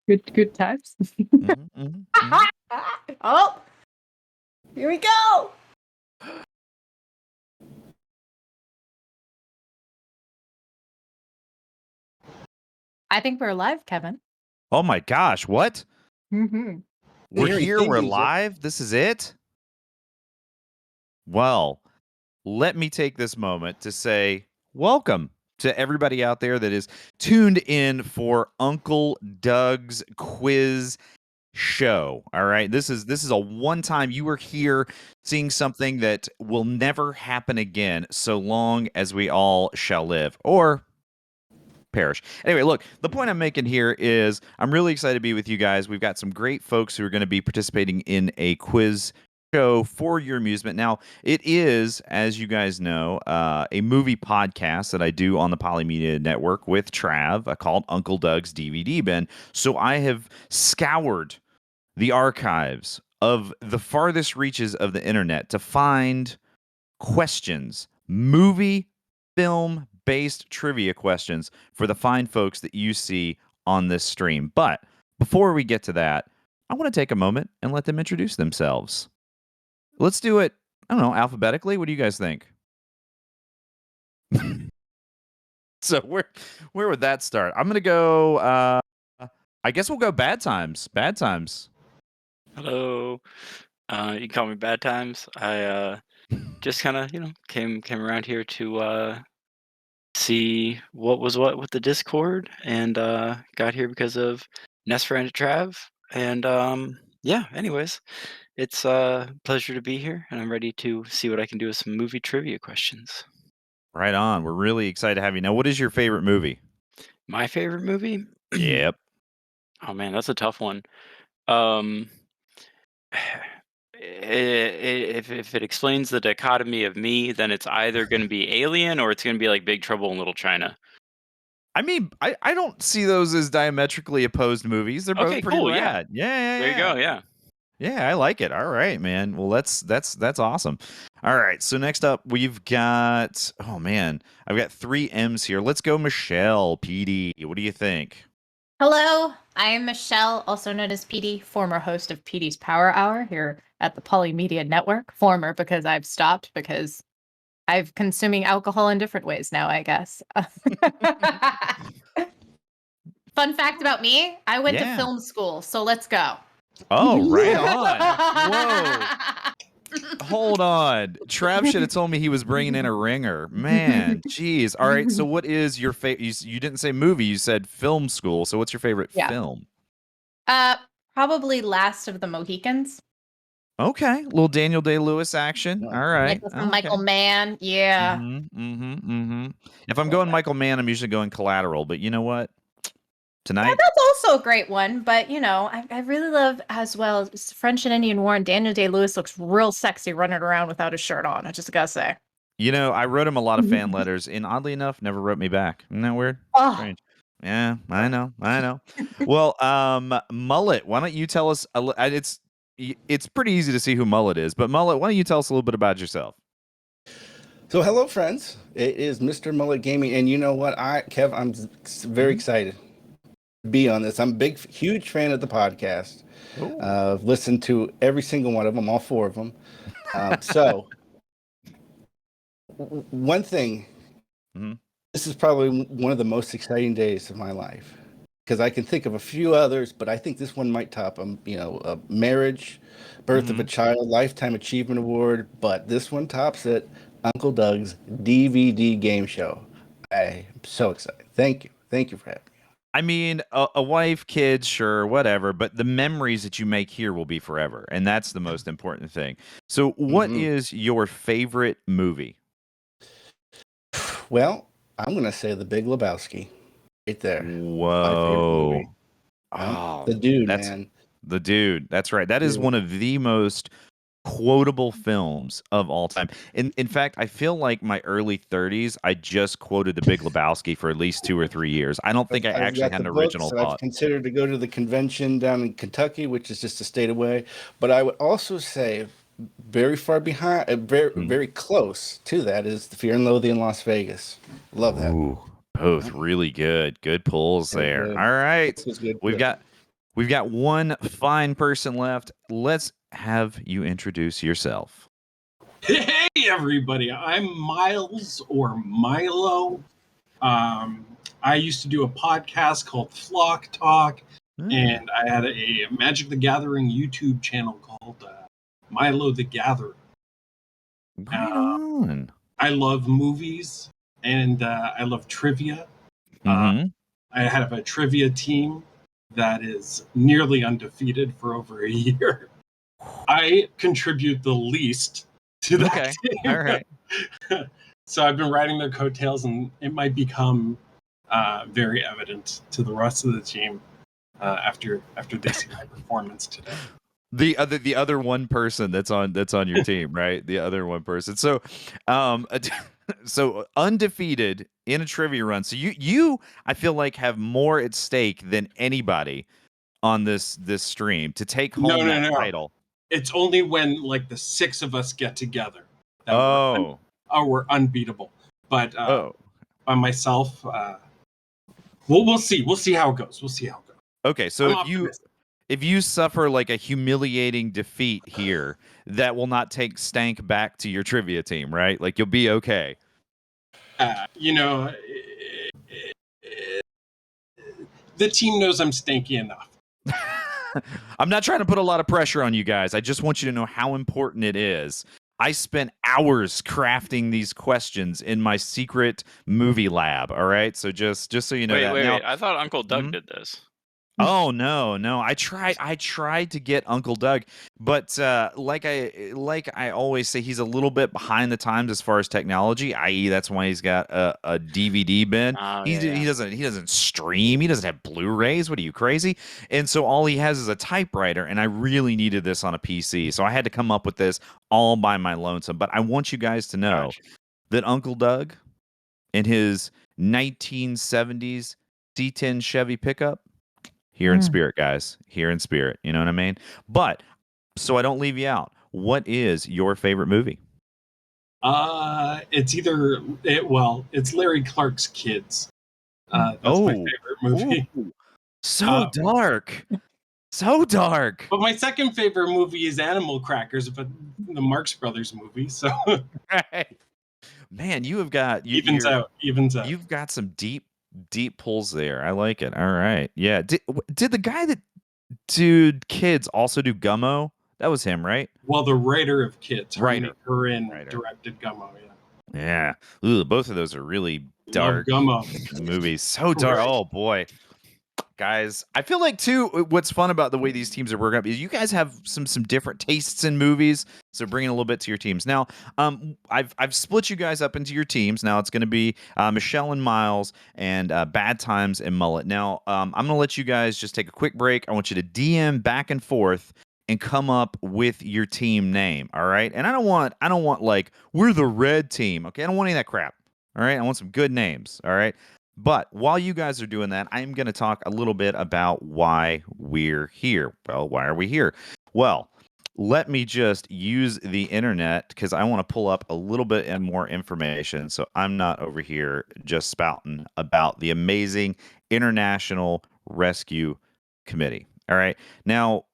Good times. Oh, here we go. I think we're live, Kevin. Oh my gosh, what? Mm-hmm. We're here, we're live? This is it? Well, let me take this moment to say welcome to everybody out there that is tuned in for Uncle Doug's quiz show. All right. This is a one time you are here seeing something that will never happen again so long as we all shall live. Or perish. Anyway, look, the point I'm making here is I'm really excited to be with you guys. We've got some great folks who are going to be participating in a quiz show for your amusement. Now, it is, as you guys know, a movie podcast that I do on the Polymedia network with Trav called Uncle Doug's DVD Bin. So I have scoured the archives of the farthest reaches of the internet to find questions, film based trivia questions for the fine folks that you see on this stream. But before we get to that, I want to take a moment and let them introduce themselves. Let's do it, I don't know, alphabetically. What do you guys think? So where would that start? I'm going to go, I guess we'll go Bad Times. Bad Times. Hello. You can call me Bad Times. I just kind of, came around here to see what was what with the Discord, and got here because of Nesfriend Trav. And yeah, anyways, it's a pleasure to be here, and I'm ready to see what I can do with some movie trivia questions. Right on. We're really excited to have you. Now, what is your favorite movie? My favorite movie? Yep. Oh man, that's a tough one. If it explains the dichotomy of me, then it's either going to be Alien or it's going to be like Big Trouble in Little China. I mean, I don't see those as diametrically opposed movies. They're both pretty cool, rad. Yeah. There you go. Yeah. Yeah, I like it. All right, man. Well, that's awesome. All right. So next up, we've got. Oh man, I've got 3 M's here. Let's go, Michelle PD. What do you think? Hello, I am Michelle, also known as PD, former host of PD's Power Hour here at the Polymedia Network. Former because I've stopped because I've consuming alcohol in different ways now, I guess. Fun fact about me, I went to film school, so let's go. Oh, right on. Whoa. Hold on. Trav should have told me he was bringing in a ringer. Man, jeez. All right, so what is your favorite? You didn't say movie, you said film school. So what's your favorite film? Probably Last of the Mohicans. Okay, little Daniel Day-Lewis action. All right. Michael Mann, yeah. If I'm going Michael Mann, I'm usually going Collateral, but you know what? Tonight, that's also a great one. But I really love as well French and Indian War, and Daniel Day-Lewis looks real sexy running around without his shirt on. I just gotta say. I wrote him a lot of fan letters, and oddly enough, never wrote me back. Isn't that weird? Oh. Strange. Yeah, I know. Well, Mullet, why don't you tell us? It's pretty easy to see who Mullet is, but Mullet, why don't you tell us a little bit about yourself? So, hello, friends. It is Mr. Mullet Gaming, and you know what, Kev, I'm very excited to be on this. I'm a huge fan of the podcast. I've listened to every single one of them, all 4 of them. So, one thing, this is probably one of the most exciting days of my life, because I can think of a few others, but I think this one might top them. A marriage, birth of a child, lifetime achievement award, but this one tops it. Uncle Doug's DVD game show. I'm so excited. Thank you for having me. I mean, a wife, kids, sure, whatever, but the memories that you make here will be forever, and that's the most important thing. So, what is your favorite movie? Well, I'm going to say The Big Lebowski. Right there. Whoa. Oh, the dude, man. The dude. That's right. That is one of the most quotable films of all time. In fact, I feel like my early 30s, I just quoted The Big Lebowski for at least 2 or 3 years. I don't think I actually had an original thought. I've considered to go to the convention down in Kentucky, which is just a state away. But I would also say very far behind, very close to that is The Fear and Loathing in Las Vegas. Love that. Ooh, both really good. Good pulls there. All right. We've got one fine person left. Let's have you introduce yourself. Hey, everybody. I'm Miles or Milo. I used to do a podcast called Flock Talk, and I had a Magic the Gathering YouTube channel called Milo the Gatherer. Right on. I love movies, and I love trivia. I have a trivia team that is nearly undefeated for over a year. I contribute the least to that team. All right. So I've been riding their coattails, and it might become very evident to the rest of the team after they see my performance today. The other one person that's on your team, right? The other one person. So, so undefeated in a trivia run. So you I feel like have more at stake than anybody on this stream to take home that title. It's only when like the six of us get together that we're unbeatable. But by myself, we'll see. We'll see how it goes. Okay, so if you suffer like a humiliating defeat here, that will not take stank back to your trivia team, right? Like you'll be okay. The team knows I'm stanky enough. I'm not trying to put a lot of pressure on you guys. I just want you to know how important it is. I spent hours crafting these questions in my secret movie lab. All right, so just so you know Wait. I thought Uncle Doug did this. Oh no. I tried to get Uncle Doug, but like I always say, he's a little bit behind the times as far as technology, i.e. that's why he's got a DVD bin. He doesn't stream, he doesn't have Blu-rays. What are you, crazy? And so all he has is a typewriter, and I really needed this on a PC. So I had to come up with this all by my lonesome. But I want you guys to know that Uncle Doug in his 1970s C10 Chevy pickup, here in spirit, guys. Here in spirit. You know what I mean? But, so I don't leave you out, what is your favorite movie? It's Larry Clark's Kids. That's my favorite movie. So dark. So dark. But my second favorite movie is Animal Crackers, but the Marx Brothers movie. So, man, you have got evens out. You've got some deep pulls there. I like it. All right. Yeah. Did the guy that did Kids also do Gummo? That was him, right? Well, the writer of Kids, Corinne, directed Gummo. Yeah. Ooh, both of those are really dark movies. So dark. Oh boy. Guys, I feel like too, what's fun about the way these teams are working up is you guys have some different tastes in movies, so bringing a little bit to your teams. Now, I've split you guys up into your teams. Now it's going to be Michelle and Miles, and Bad Times and Mullet. Now, I'm going to let you guys just take a quick break. I want you to DM back and forth and come up with your team name. All right, and I don't want like we're the red team. Okay, I don't want any of that crap. All right, I want some good names. All right. But while you guys are doing that, I'm going to talk a little bit about why we're here. Well, why are we here? Well, let me just use the internet because I want to pull up a little bit and more information so I'm not over here just spouting about the amazing International Rescue Committee. All right. Now,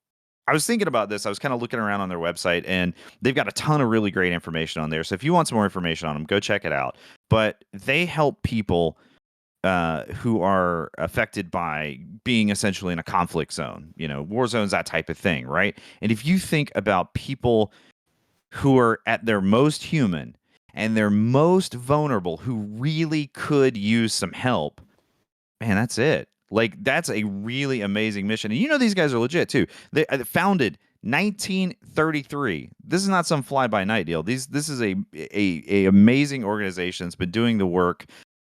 I was thinking about this. I was kind of looking around on their website, and they've got a ton of really great information on there. So if you want some more information on them, go check it out. But they help people who are affected by being essentially in a conflict zone, war zones, that type of thing, right? And if you think about people who are at their most human and they're most vulnerable, who really could use some help, man, that's it. Like, that's a really amazing mission. And these guys are legit too. They founded 1933. This is not some fly-by-night deal. This is a amazing organization that's been doing the work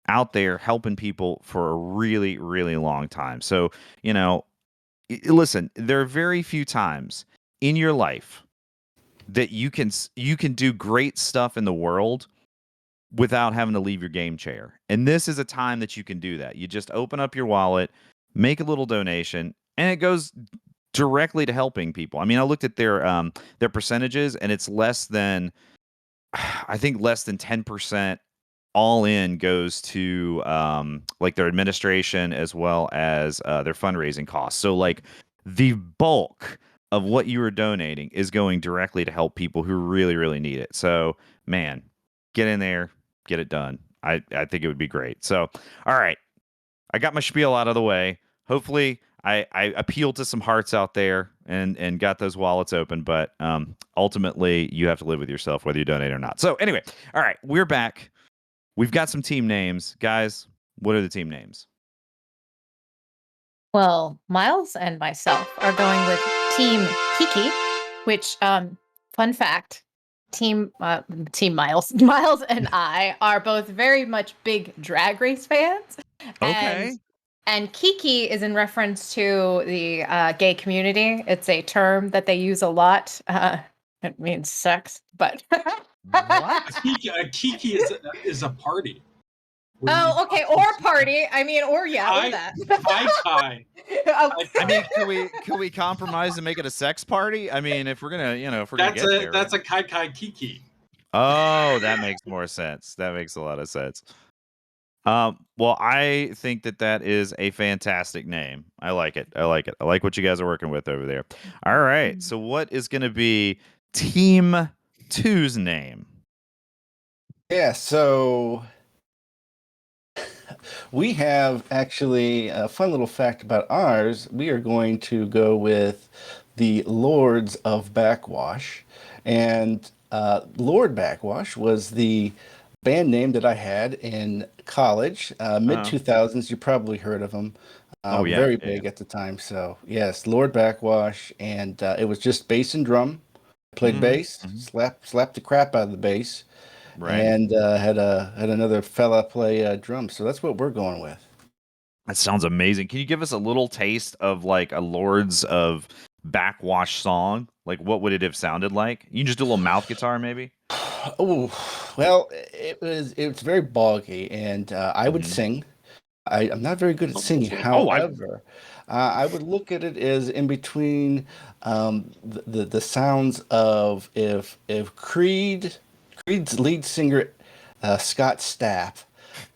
out there helping people for a really, really long time. So, listen, there are very few times in your life that you can do great stuff in the world without having to leave your game chair. And this is a time that you can do that. You just open up your wallet, make a little donation, and it goes directly to helping people. I mean, I looked at their percentages, and it's less than 10% all in goes to like their administration as well as their fundraising costs. So like the bulk of what you are donating is going directly to help people who really, really need it. So, man, get in there, get it done. I think it would be great. So, all right, I got my spiel out of the way. Hopefully, I appealed to some hearts out there and got those wallets open. But ultimately, you have to live with yourself whether you donate or not. So, anyway, all right, we're back. We've got some team names, guys. What are the team names? Well, Miles and myself are going with Team Kiki, which, fun fact, Team Miles, Miles and I are both very much big Drag Race fans. Okay. And Kiki is in reference to the gay community. It's a term that they use a lot. It means sex, but What? Kiki is a party. Oh, okay, or party. I mean, or that. Kai. Oh. I mean, can we compromise and make it a sex party? I mean, if we're gonna, if we're gonna get there, That's right? a Kai Kiki. Oh, that makes more sense. That makes a lot of sense. Well, I think that is a fantastic name. I like it. I like what you guys are working with over there. All right. So what is going to be Team 2's name? Yeah, so we have actually a fun little fact about ours. We are going to go with the Lords of Backwash. And Lord Backwash was the band name that I had in college. Mid 2000s, you probably heard of them. Oh, yeah. Very big at the time. So, yes, Lord Backwash. And it was just bass and drum. Played bass, slapped the crap out of the bass. Right. And had another fella play drums. So that's what we're going with. That sounds amazing. Can you give us a little taste of like a Lords of Backwash song? Like what would it have sounded like? You can just do a little mouth guitar maybe? Oh, well, it's very boggy, and I would sing. I'm not very good at singing. However, I would look at it as in between the sounds of if Creed's lead singer Scott Stapp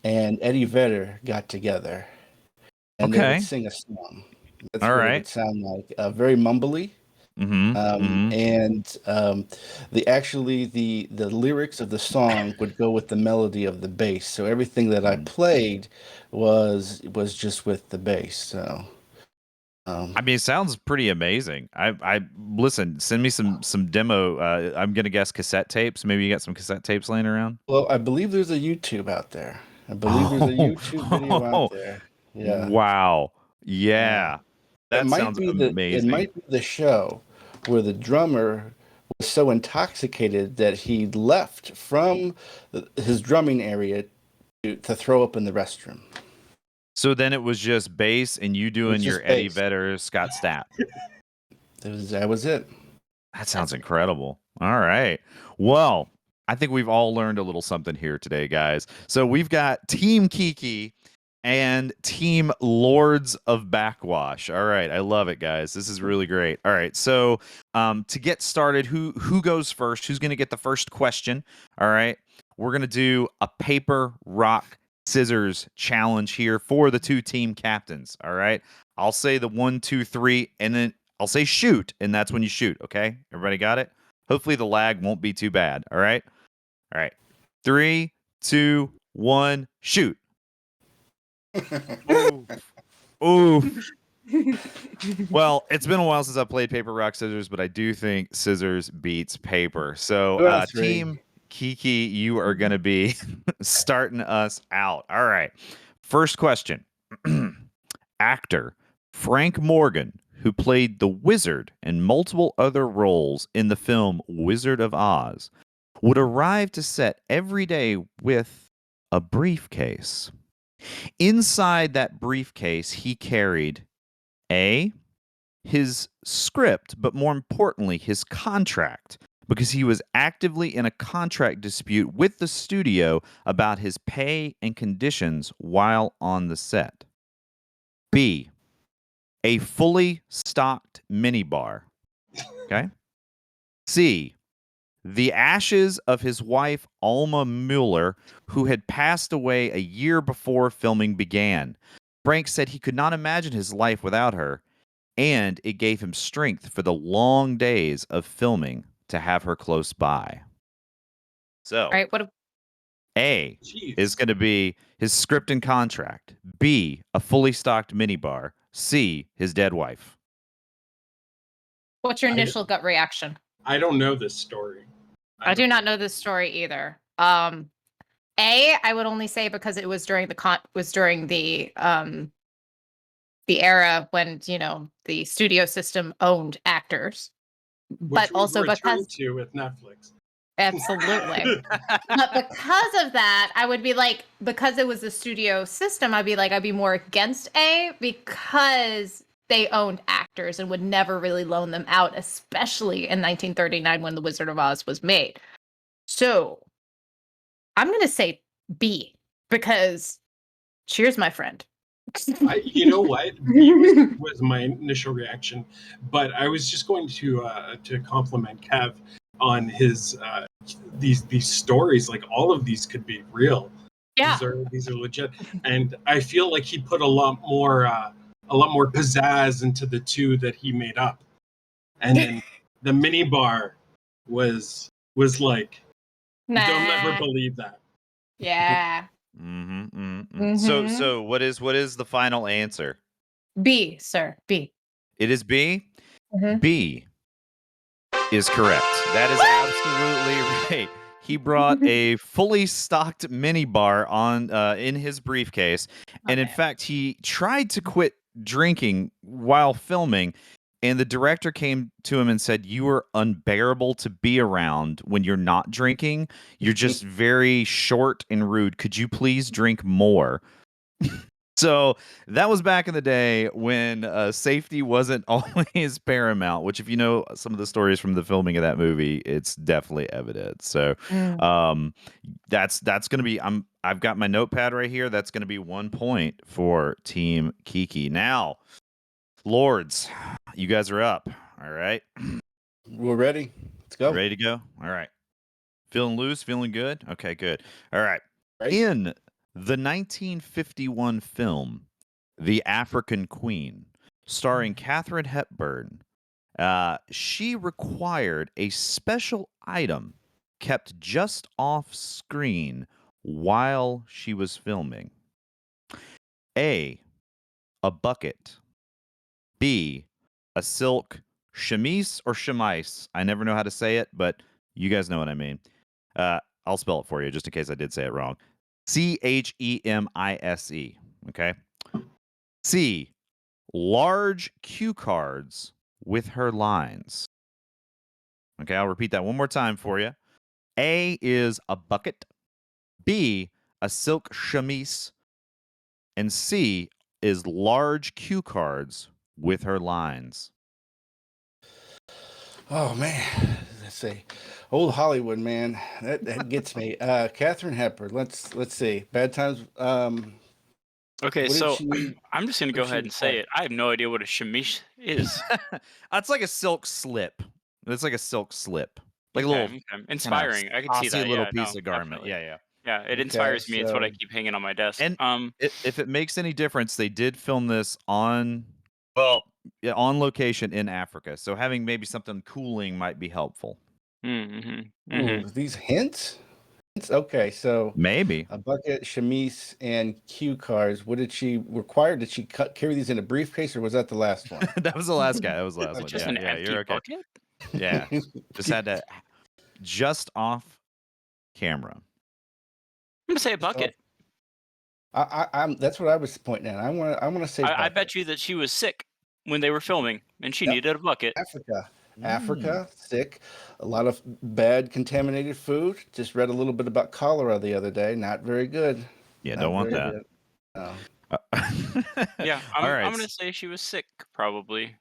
and Eddie Vedder got together and they would sing a song. That's All what it right. would sound like. Very mumbly. And the lyrics of the song would go with the melody of the bass. So everything that I played was just with the bass. So I mean, it sounds pretty amazing. I listen. Send me some demo. I'm gonna guess cassette tapes. Maybe you got some cassette tapes laying around. well, I believe there's a YouTube out there. I believe there's a YouTube video out there. Yeah. Wow. Yeah. That sounds It amazing. might be the show where the drummer was so intoxicated that he left from his drumming area to throw up in the restroom. So then it was just bass and you doing your just Eddie bass. Vedder, Scott Stapp. That was it. That sounds incredible. All right. Well, I think we've all learned a little something here today, guys. So we've got Team Kiki and Team Lords of Backwash. All right. I love it, guys. This is really great. All right. So to get started, who goes first? Who's going to get the first question? All right. We're going to do a paper, rock, scissors challenge here for the two team captains. All right. I'll say the 1, 2, 3, and then I'll say shoot, and that's when you shoot, okay? Everybody got it? Hopefully the lag won't be too bad, all right? All right. 3, 2, 1, shoot. Oof. Well, it's been a while since I played paper, rock, scissors, but I do think scissors beats paper. So, Team Kiki, you are going to be starting us out. All right. First question. Actor Frank Morgan, who played the Wizard and multiple other roles in the film Wizard of Oz, would arrive to set every day with a briefcase. Inside that briefcase, he carried A, his script, but more importantly, his contract, because he was actively in a contract dispute with the studio about his pay and conditions while on the set. B, a fully stocked minibar. Okay. C, the ashes of his wife, Alma Mueller, who had passed away a year before filming began. Frank said he could not imagine his life without her. and it gave him strength for the long days of filming to have her close by. So, All right. What? A Jeez. is going to be his script and contract. B, a fully stocked minibar. C, his dead wife. What's your I- initial gut reaction? I don't know this story. I do not know this story either. A, I would only say because it was during the era when, the studio system owned actors. Which But we've also returned because to with Netflix. absolutely. But because of that, I would be like, because it was the studio system, I'd be more against A because they owned actors and would never really loan them out, especially in 1939 when The Wizard of Oz was made. So I'm going to say B because cheers, my friend. You know what? B was my initial reaction, but I was just going to compliment Kev on his these stories. Like all of these could be real. Yeah. These are legit, and I feel like he put a lot more pizzazz into the two that he made up, and then the mini bar was like, Nah. you'll never believe that. Yeah. So what is the final answer? B, sir. B. It is B. Mhm. B is correct. That is absolutely right. He brought a fully stocked minibar on in his briefcase, and in Okay. fact, he tried to quit drinking while filming. And the director came to him and said, "You are unbearable to be around when you're not drinking. You're just very short and rude. Could you please drink more?" So that was back in the day when safety wasn't always paramount, which if you know some of the stories from the filming of that movie, it's definitely evident. So that's going to be I've got my notepad right here. That's going to be 1 point for Team Kiki. Now, Lords, you guys are up. All right. We're ready. Let's go. Ready to go? All right. Feeling loose, feeling good? Okay, good. All right. Right. In the 1951 film The African Queen, starring Katharine Hepburn, she required a special item kept just off screen while she was filming. A bucket. B, a silk chemise or chemise. I never know how to say it, but you guys know what I mean. I'll spell it for you just in case I did say it wrong. Chemise. Okay. C, large cue cards with her lines. Okay, I'll repeat that one more time for you. A is a bucket. B, a silk chemise. And C is large cue cards with her lines. Oh man, let's see. Old Hollywood, man, that gets me. Katharine Hepburn. Let's see. Bad Times. Okay, What did so she- I'm just gonna what go did she ahead and say require? it. I have no idea what a chemise is. It's like a silk slip. It's like a silk slip. Like a Okay, little okay. Inspiring. I can see saucy that. little Yeah, piece no, of garment. definitely. Yeah. Yeah, it Okay, inspires me. It's what I so keep hanging on my desk. And if it makes any difference, they did film this on on location in Africa. So having maybe something cooling might be helpful. ooh, these hints. Okay, so Maybe. a bucket, chemise, and cue cards. What did she require? Did she carry these in a briefcase, or was that the last one? That was the last guy. That was the last one. Just Yeah, an yeah, empty you're okay. bucket? Yeah. Just had to just off camera. I'm gonna say a bucket. I'm. That's what I was pointing at. I want to say. I bucket. bet you that she was sick when they were filming, and she Yep. needed a bucket. Africa, sick, a lot of bad contaminated food. Just read a little bit about cholera the other day. Not very good. Yeah, Not don't want very that. good. No. Yeah, All right. I'm gonna say she was sick, probably.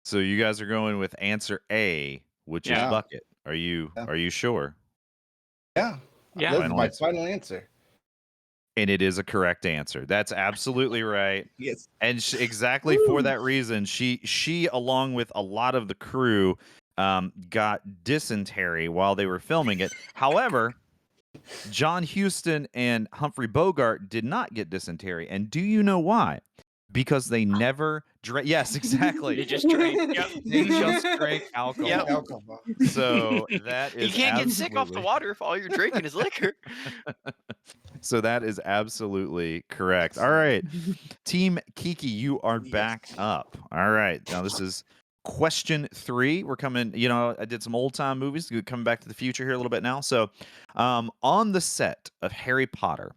So you guys are going with answer A, which is Yeah. bucket. Are you sure? Yeah. Yeah. That's Final my answer. final answer. And it is a correct answer. That's absolutely right. Yes. And exactly for that reason, she along with a lot of the crew got dysentery while they were filming it. However, John Huston and Humphrey Bogart did not get dysentery. And do you know why? Because they never drank. Yes, exactly. They just drank. Yep. They just drank alcohol. Yep. Alcohol. So that You is can't get sick off the absolutely- water if all you're drinking is liquor. So that is absolutely correct. All right. Team Kiki, you are back up. All right. Now this is question 3. We're coming, I did some old time movies, coming back to the future here a little bit now. So on the set of Harry Potter,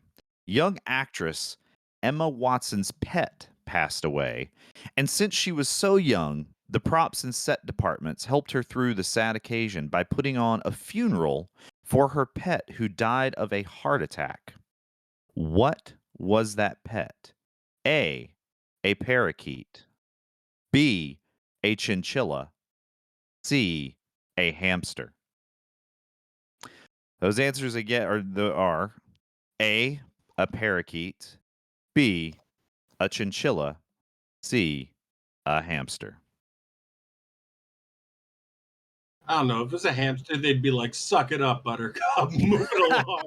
young actress Emma Watson's pet passed away. And since she was so young, the props and set departments helped her through the sad occasion by putting on a funeral for her pet who died of a heart attack. What was that pet? A parakeet. B, a chinchilla. C, a hamster. Those answers again are A, a parakeet. B, a chinchilla. C, a hamster. I don't know. If it was a hamster, they'd be like, "Suck it up, Buttercup. Move it along.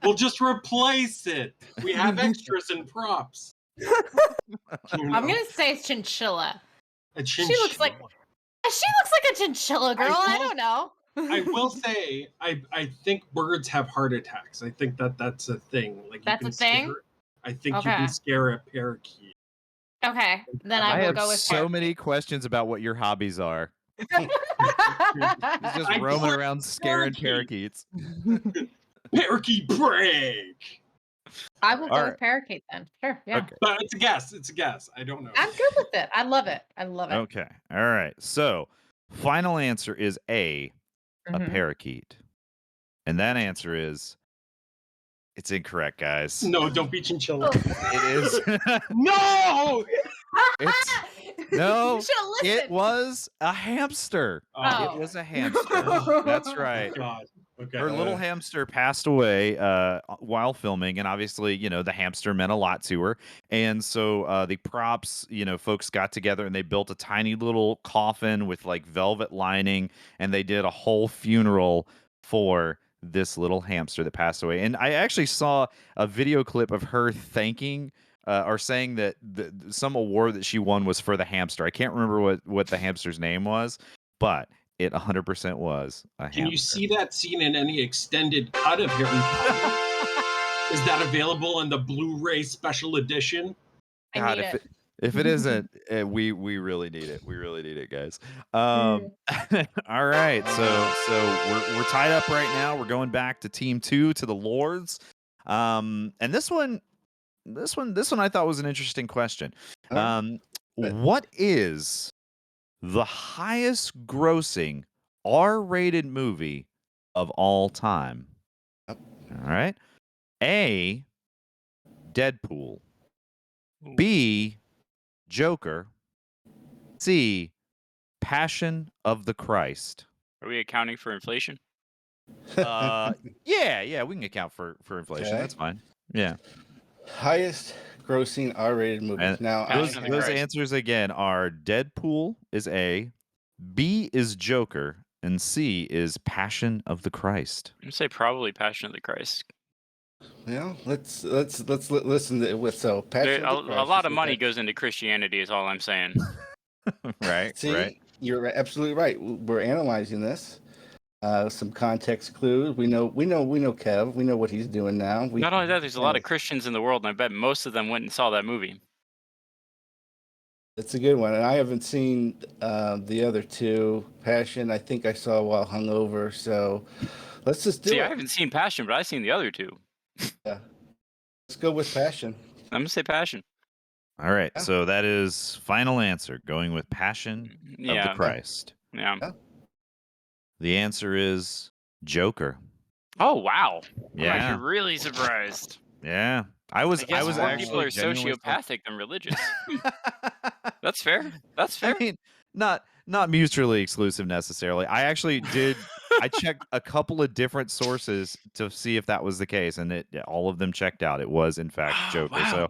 We'll just replace it. We have extras and props." I'm gonna say it's chinchilla. A She looks like a chinchilla girl. I don't know. I will say, I think birds have heart attacks. I think that's a thing. Like That's you a can thing? I think you Okay. can scare a parakeet. Okay, then I I will have go with so many questions about what your hobbies are. He's just I'm roaming bored around scaring parakeet. parakeets. Parakeet break. I will go Alright. with parakeet then. Sure, yeah. Okay. But it's a guess. It's a guess. I don't know. I'm good with it. I love it. I love it. Okay. All right. So, final answer is A, a Mhm. parakeet. And that answer is it's incorrect, guys. No, don't be chinchilla. It is No. it's no, You should have listened. it was a hamster. Oh. It was a hamster. That's right. God. Okay. Her little hamster passed away while filming, and obviously, the hamster meant a lot to her. And so the props, folks got together and they built a tiny little coffin with like velvet lining, and they did a whole funeral for this little hamster that passed away. And I actually saw a video clip of her thanking or saying that some award that she won was for the hamster. I can't remember what the hamster's name was, but it 100% was a hamster. Can you see that scene in any extended cut of Harry Potter? Is that available in the Blu-ray special edition? I God, need it. if it isn't, we really need it. We really need it, guys. All right, so we're tied up right now. We're going back to Team 2 to the Lords. And this one I thought was an interesting question. What is the highest grossing R-rated movie of all time? All right. A, Deadpool. B, Joker. C, Passion of the Christ. Are we accounting for inflation? Yeah, we can account for inflation. Okay. That's fine. Yeah. Highest grossing R-rated movie. And Now, Passion of the those Christ. answers again are Deadpool is A, B is Joker, and C is Passion of the Christ. I'm gonna say probably Passion of the Christ. let's listen to it. So, Passion A of the Christ, lot of you money think goes into Christianity, is all I'm saying. Right. See, Right. you're absolutely right. We're analyzing this. Some context clues. We know Kev. We know what he's doing now. Not only that, there's a lot of Christians in the world, and I bet most of them went and saw that movie. It's a good one, and I haven't seen the other two. Passion, I think I saw while hungover. So, let's just do See, it. I haven't seen Passion, but I've seen the other two. Yeah. Let's go with Passion. I'm gonna say Passion. All right. Yeah. So that is final answer, going with Passion of Yeah, the Christ. yeah. The answer is Joker. Oh wow! I'm Yeah. actually really surprised. Yeah. I was I guess more people actually are genuinely sociopathic than religious. That's fair. That's fair. I mean, not mutually exclusive necessarily. I actually did. I checked a couple of different sources to see if that was the case, and all of them checked out. It was in fact Joker. Wow. So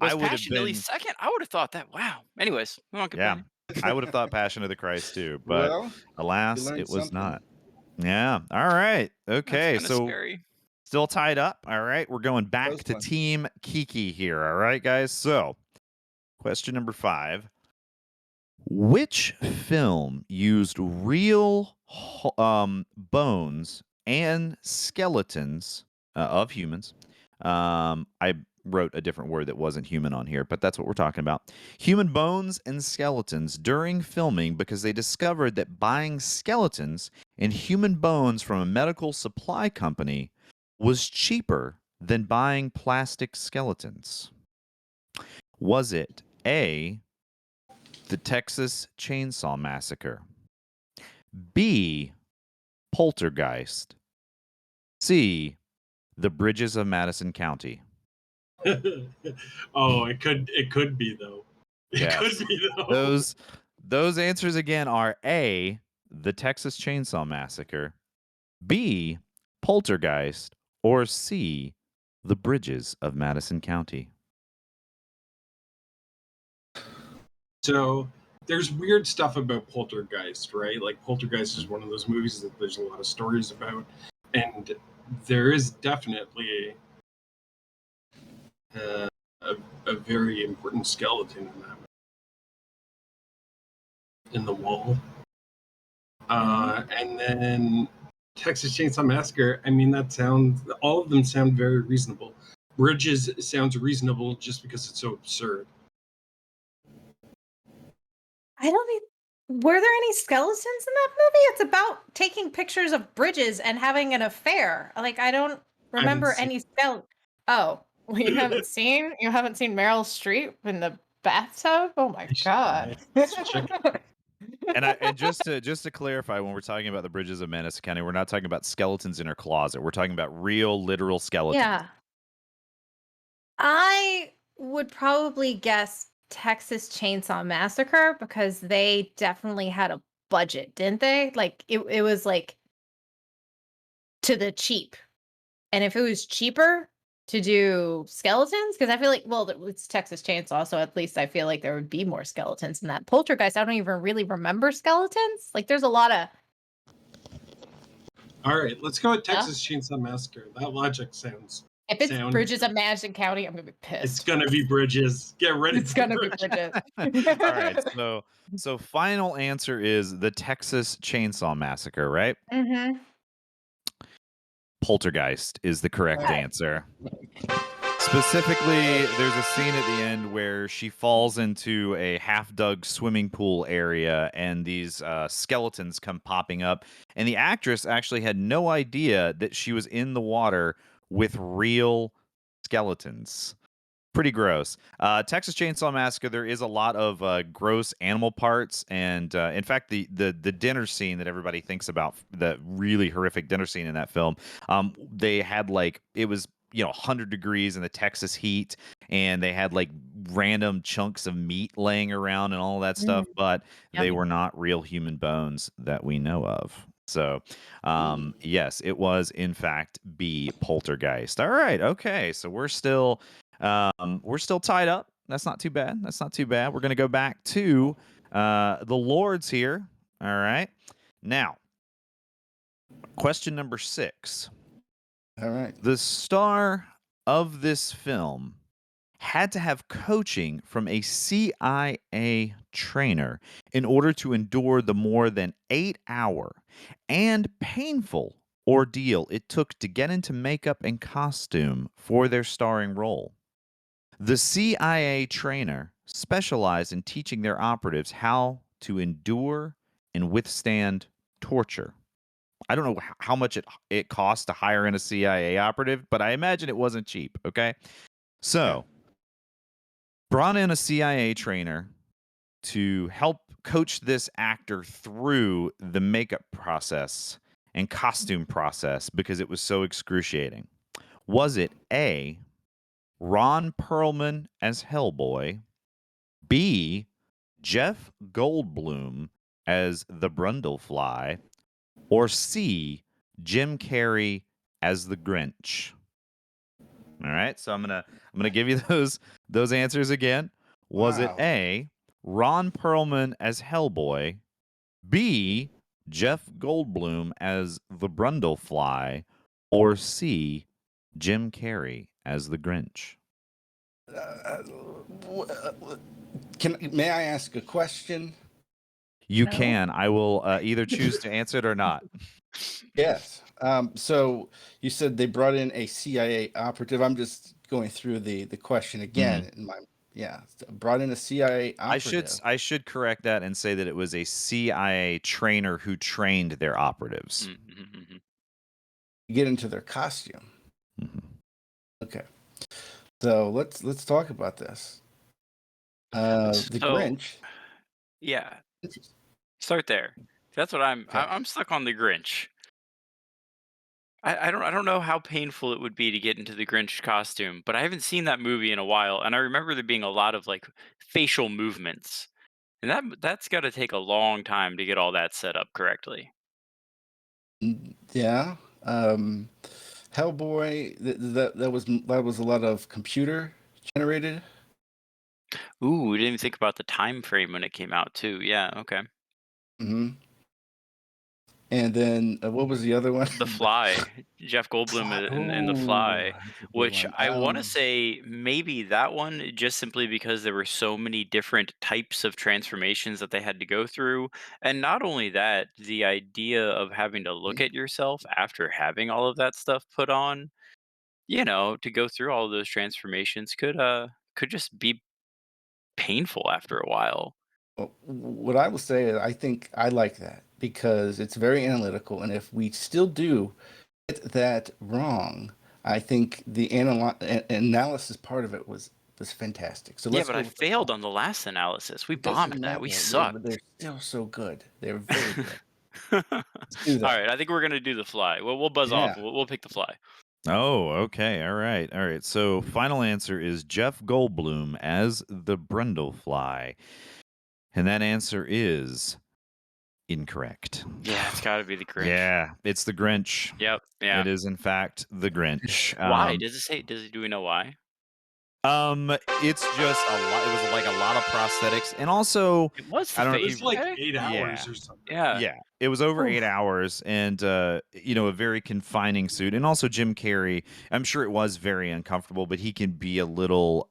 Was I would have Passion at been. least second? I would have thought that. Wow. Anyways, I'm not Yeah, complaining. I would have thought Passion of the Christ too, but Well, alas, learned it was something. not. Yeah. All right. Okay. That's kinda So scary. still tied up. All right. We're going back Close to one. Team Kiki here. All right, guys. So Question number 5. Which film used real bones and skeletons of humans? I wrote a different word that wasn't human on here, but that's what we're talking about. Human bones and skeletons during filming because they discovered that buying skeletons and human bones from a medical supply company was cheaper than buying plastic skeletons. Was it A, the Texas Chainsaw Massacre, B, Poltergeist, C, the Bridges of Madison County? Oh, it could be though. It Yes. could be though. Those answers again are A, the Texas Chainsaw Massacre, B, Poltergeist, or C, the Bridges of Madison County. So there's weird stuff about Poltergeist, right? Like Poltergeist is one of those movies that there's a lot of stories about, and there is definitely a very important skeleton in that in the wall. And then Texas Chainsaw Massacre. I mean, all of them sound very reasonable. Bridges sounds reasonable just because it's so absurd. I don't think. Were there any skeletons in that movie? It's about taking pictures of bridges and having an affair. Like, I don't remember any skeletons. Oh, well, you haven't seen Meryl Streep in the bathtub? Oh my god! And just to clarify, when we're talking about the Bridges of Madison County, we're not talking about skeletons in her closet. We're talking about real, literal skeletons. Yeah, I would probably guess Texas Chainsaw Massacre because they definitely had a budget, didn't they? Like it was like to the cheap. And if it was cheaper to do skeletons, because I feel like, well, it's Texas Chainsaw, so at least I feel like there would be more skeletons in that. Poltergeist, I don't even really remember skeletons. Like, there's a lot of. All right, let's go with Texas Chainsaw Massacre. That logic sounds. If it's Bridges of Madison County, I'm gonna be pissed. It's gonna be Bridges. Get ready. It's gonna be Bridges. All right, so final answer is the Texas Chainsaw Massacre, right? Mm-hmm. Poltergeist is the correct answer. Specifically, there's a scene at the end where she falls into a half-dug swimming pool area, and these skeletons come popping up. And the actress actually had no idea that she was in the water with real skeletons. Pretty gross. Texas Chainsaw Massacre, there is a lot of gross animal parts. And in fact, the dinner scene that everybody thinks about, the really horrific dinner scene in that film, they had it was 100 degrees in the Texas heat, and they had random chunks of meat laying around and all that stuff, but they were not real human bones that we know of. So, yes, it was in fact B, Poltergeist. All right, okay, so we're still tied up. That's not too bad. We're gonna go back to the Lords here. All right, now question number 6. All right. The star of this film had to have coaching from a CIA trainer in order to endure the more than 8-hour and painful ordeal it took to get into makeup and costume for their starring role. The CIA trainer specialized in teaching their operatives how to endure and withstand torture. I don't know how much it costs to hire in a CIA operative, but I imagine it wasn't cheap, okay? So, brought in a CIA trainer to help coach this actor through the makeup process and costume process because it was so excruciating. Was it A, Ron Perlman as Hellboy, B, Jeff Goldblum as the Brundlefly, or C, Jim Carrey as the Grinch? All right, so I'm gonna give you those answers again. Was it A, Ron Perlman as Hellboy, B, Jeff Goldblum as the Brundlefly, or C, Jim Carrey as the Grinch? May I ask a question? You No. can. I will either choose to answer it or not. Yes. So you said they brought in a CIA operative. I'm just going through the question again in my brought in a CIA operative. I should correct that and say that it was a CIA trainer who trained their operatives. Mm-hmm. Get into their costume. Mhm. Okay. So let's talk about this. The So- Grinch. Yeah, start there. That's what I'm. Okay. I'm stuck on the Grinch. I don't know how painful it would be to get into the Grinch costume, but I haven't seen that movie in a while, and I remember there being a lot of like facial movements, and that's got to take a long time to get all that set up correctly. Yeah. Hellboy. That was a lot of computer generated. Ooh, we didn't even think about the time frame when it came out too. Yeah, okay. Mm-hmm. And then what was the other one? The Fly, Jeff Goldblum in The Fly, That's a good which one. I want to say maybe that one just simply because there were so many different types of transformations that they had to go through. And not only that, the idea of having to look at yourself after having all of that stuff put on, to go through all of those transformations could just be painful after a while. What I will say is I think I like that because it's very analytical, and if we still do get that wrong, I think the analysis part of it was fantastic. So Yeah, let's but go I with the failed Fly. on the last analysis. We It doesn't bombed that. We matter. sucked. They're still so good. They're very good. All Let's do that. right, I think we're gonna do The Fly. Well, we'll buzz off. Yeah. We'll pick The Fly. Oh, okay. All right. All right. So, final answer is Jeff Goldblum as the Brundlefly. And that answer is incorrect. Yeah, it's got to be the Grinch. Yeah, it's the Grinch. Yep. Yeah. It is in fact the Grinch. Why does it say? Do we know why? It's just a lot. It was like a lot of prosthetics, and also It was I the don't- It was like favorite. 8 hours or something. Yeah. yeah, it was over Oof. 8 hours, and a very confining suit, and also Jim Carrey. I'm sure it was very uncomfortable, but he can be a little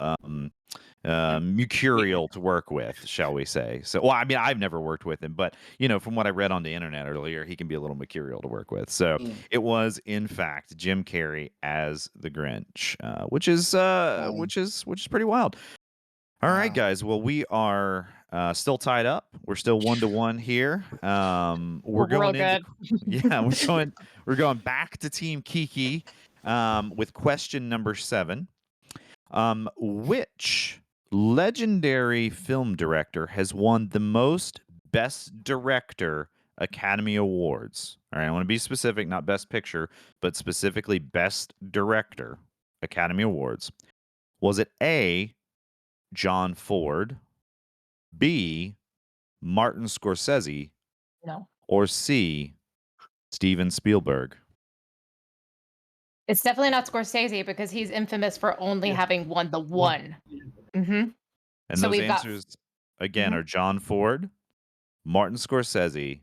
mercurial to work with, shall we say? So, well, I mean, I've never worked with him, but from what I read on the internet earlier, he can be a little mercurial to work with. So it was, in fact, Jim Carrey as the Grinch, which is pretty wild. All right, Wow. guys. Well, we are still tied up. We're still 1-1 here. We're going real into, yeah, we're going back to Team Kiki with question number 7. Which legendary film director has won the most Best Director Academy Awards? All right, I want to be specific, not Best Picture, but specifically Best Director Academy Awards. Was it A, John Ford, B, Martin Scorsese, No. or C, Steven Spielberg? It's definitely not Scorsese because he's infamous for only Yeah. having won the one. Mm-hmm. And So those we've got- answers, again, Mhm. are John Ford, Martin Scorsese,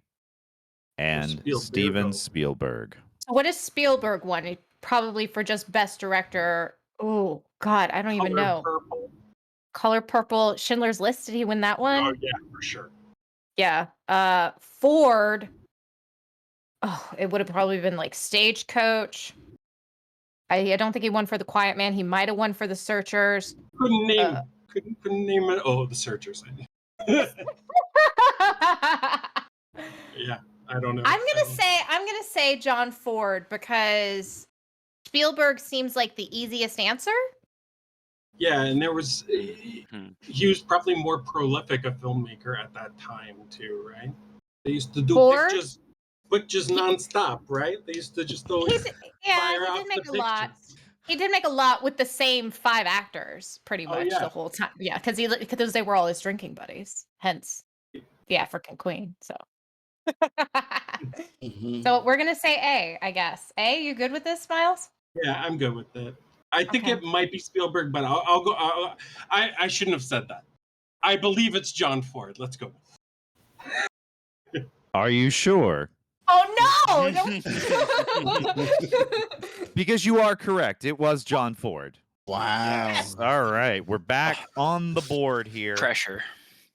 and Spielberg. Steven Spielberg. What is Spielberg won? Probably for just best director. Oh God, I don't even Color know. Purple. Color Purple, Schindler's List. Did he win that one? Oh yeah, for sure. Yeah. Ford. Oh, it would have probably been like Stagecoach. I don't think he won for The Quiet Man. He might have won for The Searchers. Couldn't name couldn't name it. Oh, the Searchers. Yeah, I don't know. I'm gonna say John Ford because Spielberg seems like the easiest answer. Yeah, and there was he was probably more prolific a filmmaker at that time too, right? They used to do Ford? pictures nonstop, right? They used to just always He fire did off make the a lot. pictures. He did make a lot with the same 5 actors, pretty Oh, much yeah. the whole time. Yeah, because they were all his drinking buddies. Hence, the African Queen. So, Mhm. so we're gonna say A, I guess. A, you good with this, Miles? Yeah, I'm good with that. I think Okay. it might be Spielberg, but I'll go. I shouldn't have said that. I believe it's John Ford. Let's go. Are you sure? Oh no! Because you are correct. It was John Ford. Wow. All right, we're back on the board here. Pressure.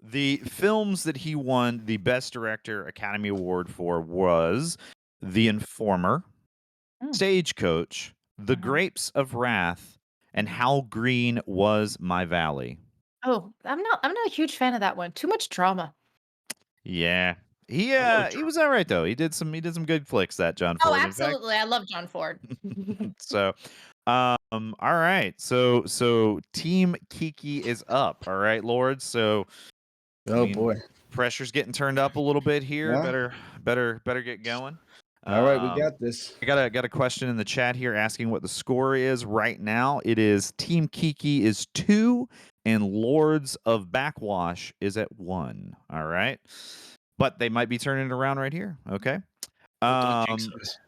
the films that he won the Best Director Academy Award for was The Informer, Stagecoach, The Grapes of Wrath, and How Green Was My Valley. Oh, I'm not a huge fan of that one. Too much drama. Yeah. He was all right though. He did some good flicks, that John Oh, Ford. absolutely. I love John Ford. So, all right. So Team Kiki is up. All right, Lord. So, Oh boy. pressure's getting turned up a little bit here. Yeah. Better get going. All right, we got this. I got a question in the chat here asking what the score is right now. It is Team Kiki is 2 and Lords of Backwash is at 1. All right. But they might be turning it around right here. Okay. Don't jinx us.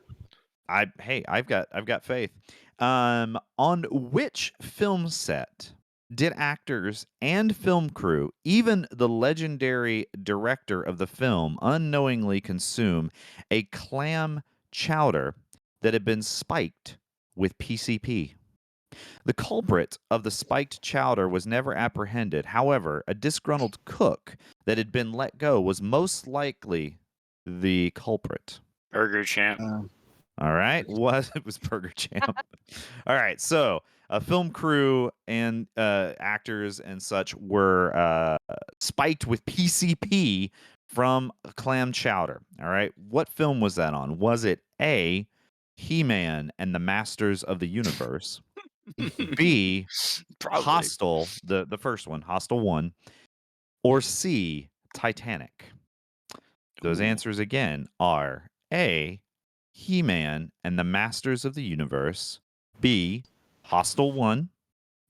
I've got faith. On which film set did actors and film crew, even the legendary director of the film, unknowingly consume a clam chowder that had been spiked with PCP? The culprit of the spiked chowder was never apprehended. However, a disgruntled cook that had been let go was most likely the culprit. Burger Champ. All right. It was Burger Champ. All right. So, film crew and actors and such were spiked with PCP from clam chowder. All right. What film was that on? Was it A, He-Man and the Masters of the Universe? B, Probably. Hostel, the first one, Hostel 1, or C, Titanic? Those Ooh. answers again are A, He-Man and the Masters of the Universe, B, Hostel 1,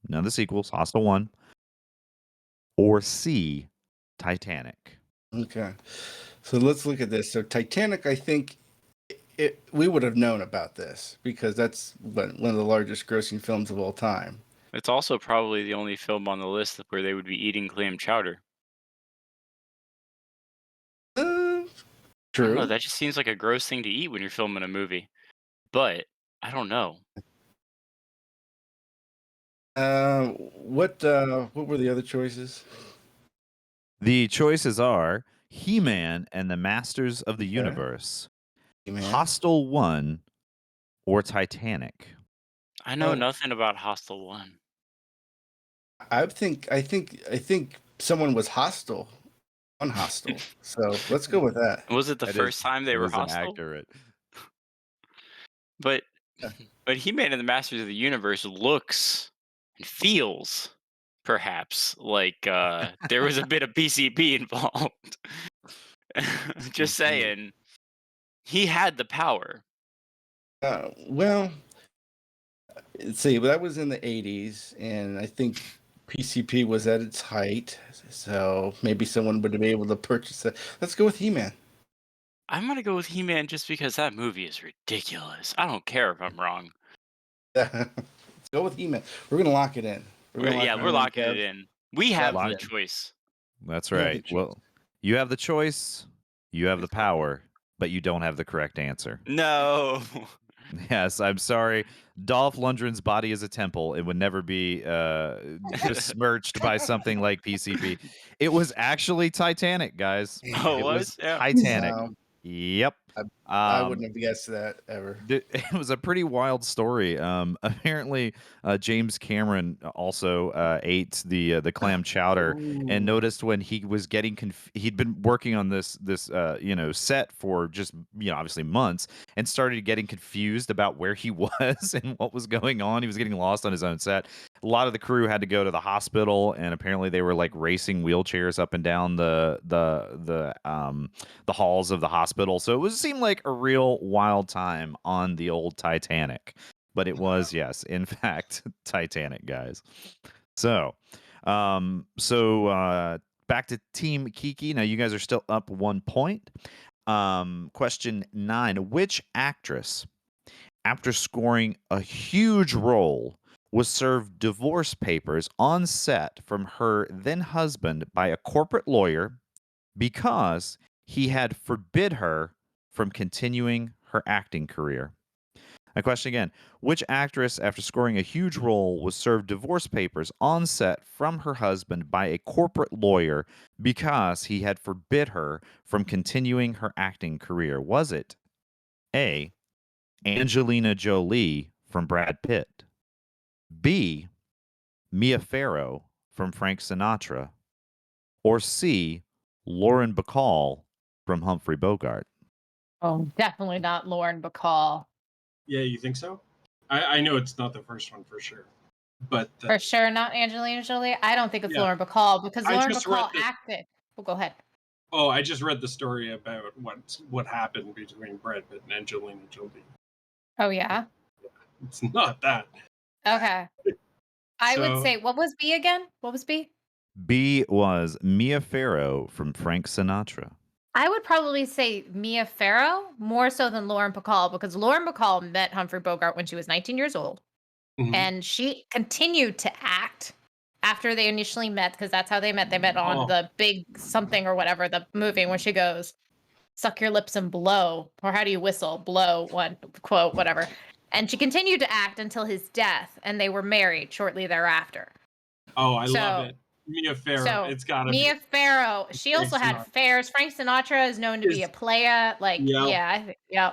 none of the sequels, Hostel 1, or C, Titanic. Okay. So let's look at this. So Titanic, I think we would have known about this because that's one of the largest grossing films of all time. It's also probably the only film on the list where they would be eating clam chowder. I don't True. know, that just seems like a gross thing to eat when you're filming a movie. But I don't know. What were the other choices? The choices are He-Man and the Masters of the Universe, He-Man. Hostel 1, or Titanic. I know nothing about Hostel 1. I think someone was hostile on Hostel. So let's go with that. Was it the first time they were hostile? Accurate. But He-Man and the Masters of the Universe looks and feels perhaps like there was a bit of PCP involved. Just saying. He had the power. Well, let's see, that was in the 80s, and I think PCP was at its height, so maybe someone would have been able to purchase it. Let's go with He-Man. I'm going to go with He-Man just because that movie is ridiculous. I don't care if I'm wrong. Let's go with He-Man. We're going to lock it in. We're locking it in. We have the choice. That's right. Well, you have the choice, you have the power, but you don't have the correct answer. No. Yes, I'm sorry. Dolph Lundgren's body is a temple. It would never be besmirched by something like PCP. It was actually Titanic, guys. Oh, it was yeah. Titanic. Yep. I wouldn't have guessed that ever. It was a pretty wild story. Apparently, James Cameron also ate the clam chowder and noticed when he was getting he'd been working on this set for just obviously months and started getting confused about where he was and what was going on. He was getting lost on his own set. A lot of the crew had to go to the hospital, and apparently they were like racing wheelchairs up and down the halls of the hospital. So it seemed like a real wild time on the old Titanic. But it was, yes, in fact, Titanic, guys. So back to Team Kiki. Now you guys are still up 1 point. Question 9. Which actress, after scoring a huge role, was served divorce papers on set from her then husband by a corporate lawyer because he had forbid her from continuing her acting career? My question again. Which actress, after scoring a huge role, was served divorce papers on set from her husband by a corporate lawyer because he had forbid her from continuing her acting career? Was it A, Angelina Jolie from Brad Pitt, B, Mia Farrow from Frank Sinatra, or C, Lauren Bacall from Humphrey Bogart? Oh, definitely not Lauren Bacall. Yeah, you think so? I know it's not the first one for sure, but For sure, not Angelina Jolie. I don't think it's Yeah. Lauren Bacall because I Lauren just read Bacall acted. Well, go ahead. I just read the story about what happened between Brad Pitt and Angelina Jolie. Oh yeah. It's not that. Okay. I would So- say what was B again? What was B? B was Mia Farrow from Frank Sinatra. I would probably say Mia Farrow more so than Lauren Bacall because Lauren Bacall met Humphrey Bogart when she was 19 years old. Mhm. And she continued to act after they initially met because that's how they met. They met on Oh. the big something or whatever, the movie when she goes, suck your lips and blow. Or how do you whistle? Blow, one quote, whatever. And she continued to act until his death, and they were married shortly thereafter. I So- love it. Mia Farrow. So It's gotta Mia be. Farrow, she Frank also had Sinatra. affairs. Frank Sinatra is known to be a playa. Like, Yeah. yeah, I think, yeah.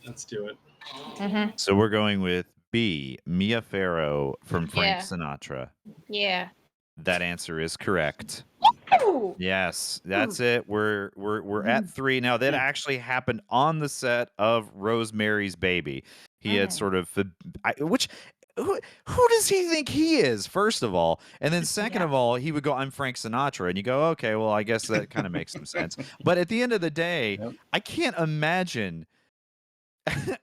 Let's do it. Hmm. So we're going with B, Mia Farrow from Frank Yeah. Sinatra. Yeah. That answer is correct. Ooh. Yes, that's it. We're at 3 now. That actually happened on the set of Rosemary's Baby. He had sort of who does he think he is? First of all, and then second Yeah. of all, he would go, "I'm Frank Sinatra," and you go, "Okay, well, I guess that kind of makes some sense." But at the end of the day, Yep. I can't imagine.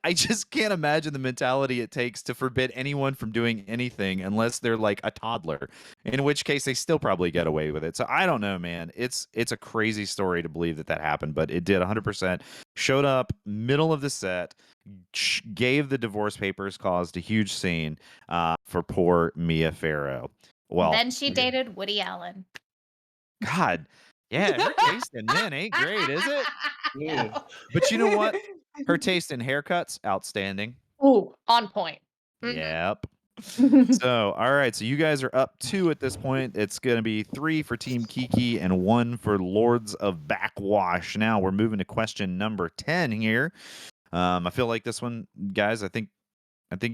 I just can't imagine the mentality it takes to forbid anyone from doing anything unless they're like a toddler, in which case they still probably get away with it. So I don't know, man. It's a crazy story to believe that happened, but it did 100%. Showed up middle of the set, gave the divorce papers, caused a huge scene for poor Mia Farrow. Well, Then she dated Woody Allen. God, yeah, her taste in men ain't great, is it? Yeah. But you know what? Her taste in haircuts, outstanding. Ooh, on point. Mhm. Yep. So, all right. So you guys are up 2 at this point. It's going to be 3 for Team Kiki and 1 for Lords of Backwash. Now we're moving to question number 10 here. I feel like this one, guys. I think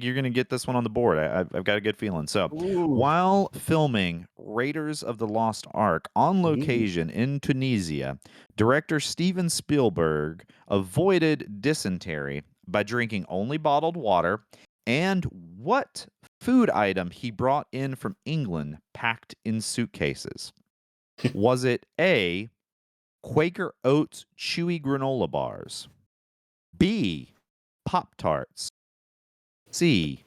you're going to get this one on the board. I've got a good feeling. So, Ooh. while filming Raiders of the Lost Ark on location in Tunisia, director Steven Spielberg avoided dysentery by drinking only bottled water. And what food item he brought in from England packed in suitcases? Was it A, Quaker Oats chewy granola bars, B, Pop-Tarts, C,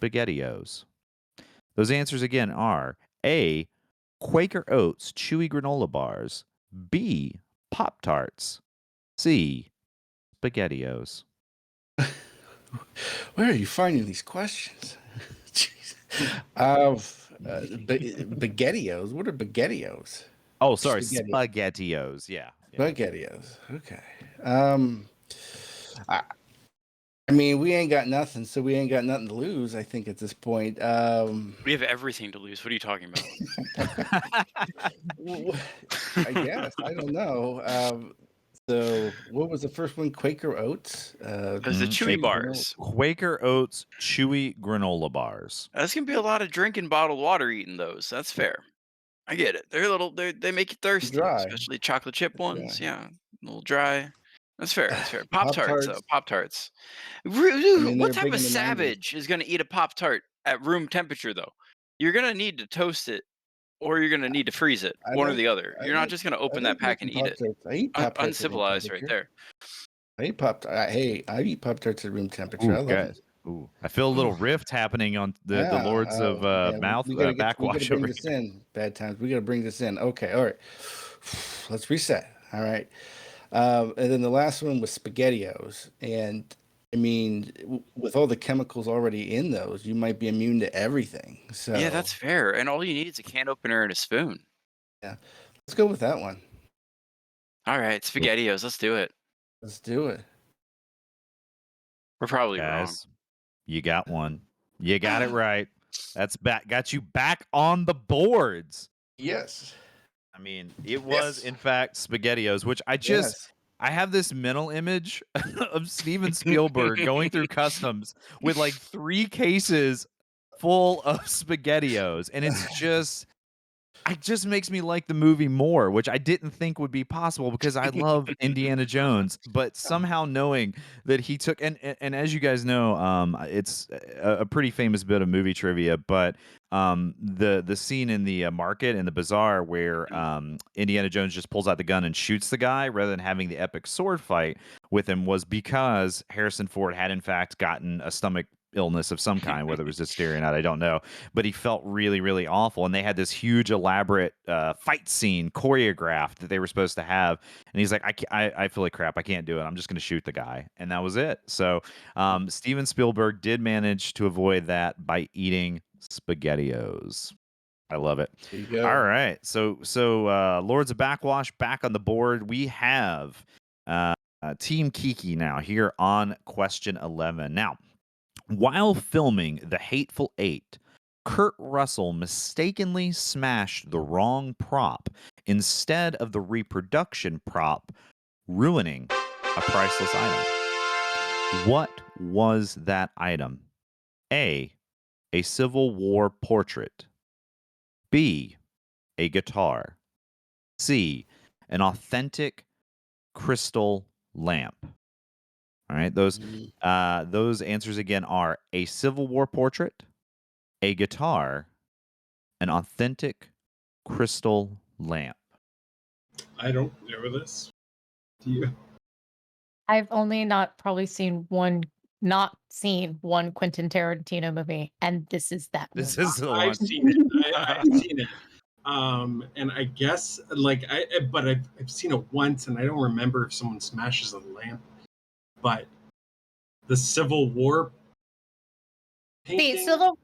Spaghettios? Those answers again are A, Quaker Oats chewy granola bars, B, Pop-Tarts, C, Spaghettios. Where are you finding these questions? Jeez. Spaghettios. What are Spaghettios? Oh, sorry, Spaghetti. Spaghettios. Yeah. Spaghettios. Okay. I mean, we ain't got nothing, so we ain't got nothing to lose. I think at this point. We have everything to lose. What are you talking about? I guess I don't know. So what was the first one? Quaker Oats. Because the chewy Quaker bars. Quaker Oats chewy granola bars. That's gonna be a lot of drinking bottled water eating those. That's fair. I get it. They're a little. They make you thirsty, Dry. especially chocolate chip Dry. ones. Yeah, a little dry. That's fair. That's fair. Pop tarts, though. Pop-Tarts. Pop tarts. mean, What they're type big of in the 90s. savage is gonna eat a pop tart at room temperature though? You're gonna need to toast it, or you're gonna need to freeze it. I One or like- the other. I You're not like- just gonna I open like that pack and making eat it. Pop-Tarts. I eat Pop-Tarts at room Uncivilized, right temperature. there. I eat I eat Pop-Tarts at room temperature. I love them. Ooh, I feel a little rift happening on the Yeah, Lords of man, Mouth we gotta Backwash bring over this here. in. Bad times. We gotta bring this in. Okay, all right. Let's reset. All right. And then the last one was Spaghettios, and I mean, with all the chemicals already in those, you might be immune to everything. So Yeah, that's fair. And all you need is a can opener and a spoon. let's go with that one. All right, Spaghettios. Let's do it. Let's do it. We're probably wrong. Guys, You got one. You got it right. That's back. Got you back on the boards. Yes. I mean, it was in fact Spaghettios, which Yes. I have this mental image of Steven Spielberg going through customs with like 3 cases full of Spaghettios, and it just makes me like the movie more, which I didn't think would be possible because I love Indiana Jones. But somehow knowing that he took and as you guys know, it's a pretty famous bit of movie trivia. But the scene in the market in the bazaar where Indiana Jones just pulls out the gun and shoots the guy rather than having the epic sword fight with him was because Harrison Ford had in fact gotten a stomach illness of some kind, whether it was hysteria or not, I don't know. But he felt really, really awful. And they had this huge, elaborate fight scene choreographed that they were supposed to have. And he's like, I feel like crap. I can't do it. I'm just going to shoot the guy. And that was it. So Steven Spielberg did manage to avoid that by eating Spaghettios. I love it. There you go. All right. So Lords of Backwash back on the board. We have Team Kiki now here on question 11. Now, while filming The Hateful Eight, Kurt Russell mistakenly smashed the wrong prop instead of the reproduction prop, ruining a priceless item. What was that item? A Civil War portrait. B, a guitar. C, an authentic crystal lamp. All right, those answers again are a Civil War portrait, a guitar, an authentic crystal lamp. I don't know this. Do you? I've only not seen one Quentin Tarantino movie, and this is that This movie. is the I've one. seen it. I've seen it. And I guess but I've seen it once, and I don't remember if someone smashes a lamp. But the Civil War painting. See, Civil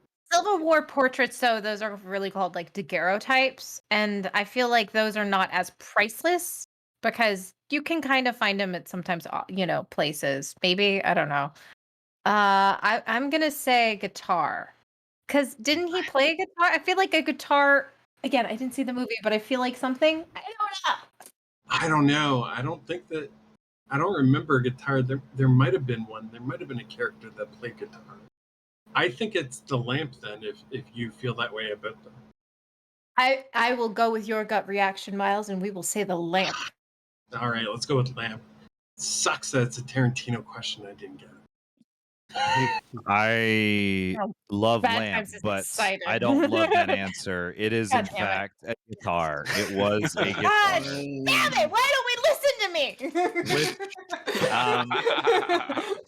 War portraits, so those are really called like daguerreotypes, and I feel like those are not as priceless because you can kind of find them at sometimes places. Maybe I don't know. I'm gonna say guitar, because didn't he play a guitar? I feel like a guitar. Again, I didn't see the movie, but I feel like something. I don't know. I don't know. I don't think that. I don't remember a guitar. There might have been one. There might have been a character that played guitar. I think it's the lamp then. If you feel that way about them. I will go with your gut reaction, Miles, and we will say the lamp. All right, let's go with lamp. Sucks that it's a Tarantino question. I didn't get it. I love Bad lamp, Times is but excited. I don't love that answer. It is God in damn it. fact a guitar. It was a God guitar. damn it! Why don't we listen to me?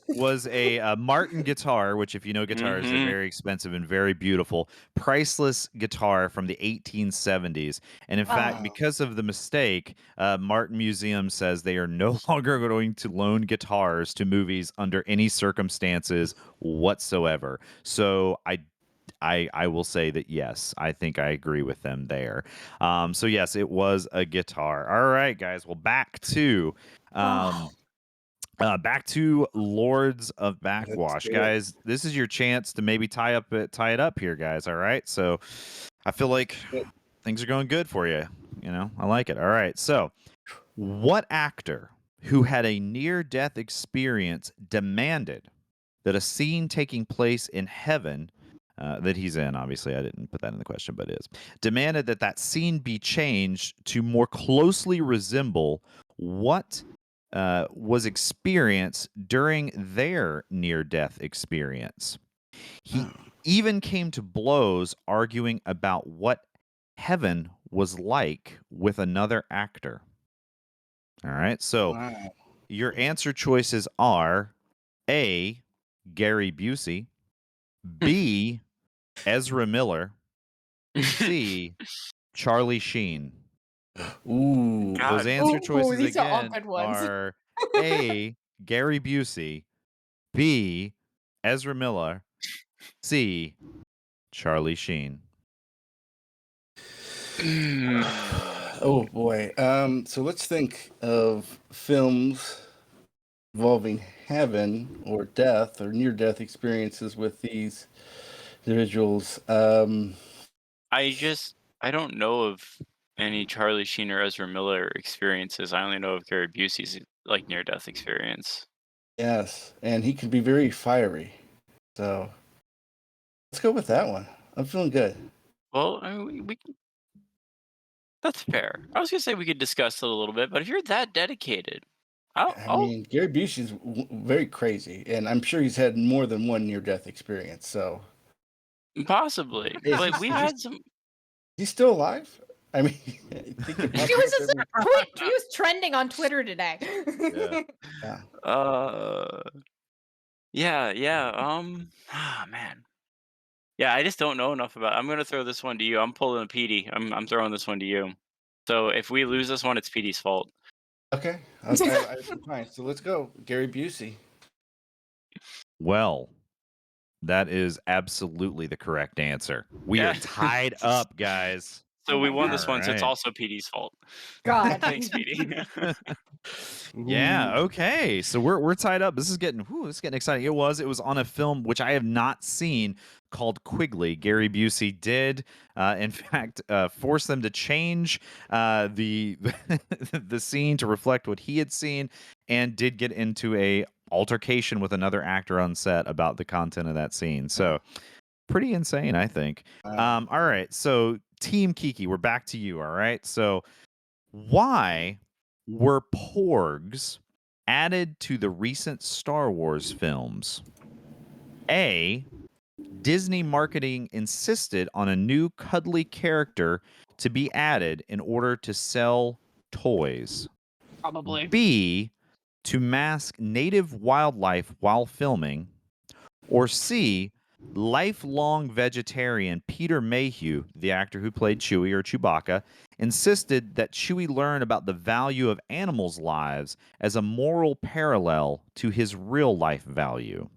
Was a Martin guitar, which if you know guitars, they're very expensive and very beautiful, priceless guitar from the 1870s. And in fact, because of the mistake, Martin Museum says they are no longer going to loan guitars to movies under any circumstances whatsoever. So I will say that yes, I think I agree with them there. So yes, it was a guitar. All right, guys. Well, back to Lords of Backwash, guys. This is your chance to maybe tie it up here, guys. All right. So I feel like things are going good for you. You know, I like it. All right. So, what actor who had a near-death experience demanded that a scene taking place in heaven that he's in, obviously I didn't put that in the question, but is, demanded that scene be changed to more closely resemble what was experienced during their near-death experience? He even came to blows arguing about what heaven was like with another actor. All right, so your answer choices are A, Gary Busey, B, Ezra Miller, C, Charlie Sheen. Ooh. Those answer choices these are all again good ones. are A, Gary Busey, B, Ezra Miller, C, Charlie Sheen. Oh boy. So let's think of films involving heaven or death or near-death experiences with these individuals. I don't know of any Charlie Sheen or Ezra Miller experiences. I only know of Gary Busey's like near-death experience. Yes, and he can be very fiery. So let's go with that one. I'm feeling good. Well, I mean, we can, that's fair. I was gonna say we could discuss it a little bit, but if you're that dedicated, I mean, Gary Busey's very crazy, and I'm sure he's had more than one near-death experience. So possibly. Hey, But we've had some. he's still alive. I mean, I think he He was just he was trending on Twitter today. yeah. Man. Yeah, I just don't know enough about. I'm gonna throw this one to you. I'm pulling a PD. I'm throwing this one to you. So if we lose this one, it's PD's fault. Okay, I'm fine. So let's go, Gary Busey. Well, that is absolutely the correct answer. We are tied up, guys. So Oh we my won God. this one, so it's Alright. also PD's fault. God. Thanks, PD. Yeah. Okay. So we're tied up. This is getting exciting. It was on a film which I have not seen called Quigley. Gary Busey did, in fact, force them to change the the scene to reflect what he had seen, and did get into a altercation with another actor on set about the content of that scene. So pretty insane, I think. Wow. All right. So Team Kiki, we're back to you. All right. So why were porgs added to the recent Star Wars films? A. Disney marketing insisted on a new cuddly character to be added in order to sell toys. Probably. B. To mask native wildlife while filming. Or C. Lifelong vegetarian Peter Mayhew, the actor who played Chewie or Chewbacca, insisted that Chewie learn about the value of animals' lives as a moral parallel to his real-life value.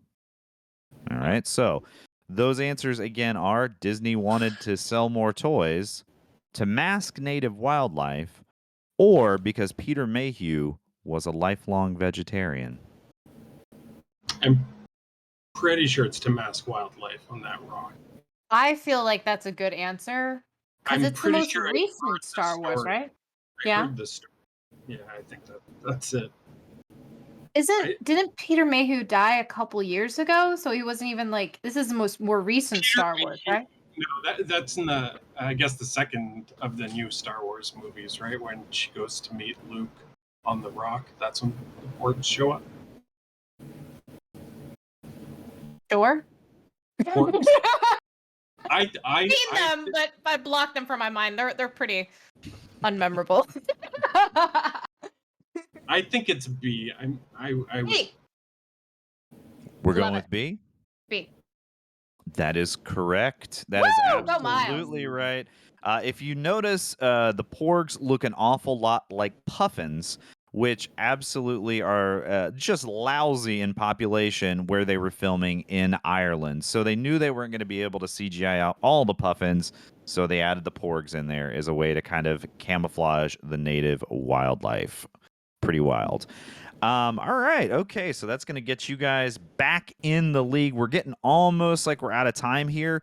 All right, so those answers again are Disney wanted to sell more toys, to mask native wildlife, or because Peter Mayhew was a lifelong vegetarian. I'm pretty sure it's to mask wildlife on that rock. I feel like that's a good answer because I'm it's the pretty most sure I heard recent the Star Wars, story. right? I Yeah. heard the story. Yeah, I think that's it. Didn't Peter Mayhew die a couple years ago? So he wasn't even like this is the more recent Star Wars, right? No, that's in the I guess the second of the new Star Wars movies, right? When she goes to meet Luke on the rock, that's when the porgs show up. Sure. Porgs. I seen them, but I blocked them from my mind. They're pretty unmemorable. I think it's B. B. We're Love going it. with B? B. That is correct. That is Woo! Go Miles. absolutely right. If you notice, the porgs look an awful lot like puffins, which absolutely are just lousy in population where they were filming in Ireland. So they knew they weren't going to be able to CGI out all the puffins, so they added the porgs in there as a way to kind of camouflage the native wildlife. Pretty wild. All right. Okay. So that's going to get you guys back in the league. We're getting almost like we're out of time here.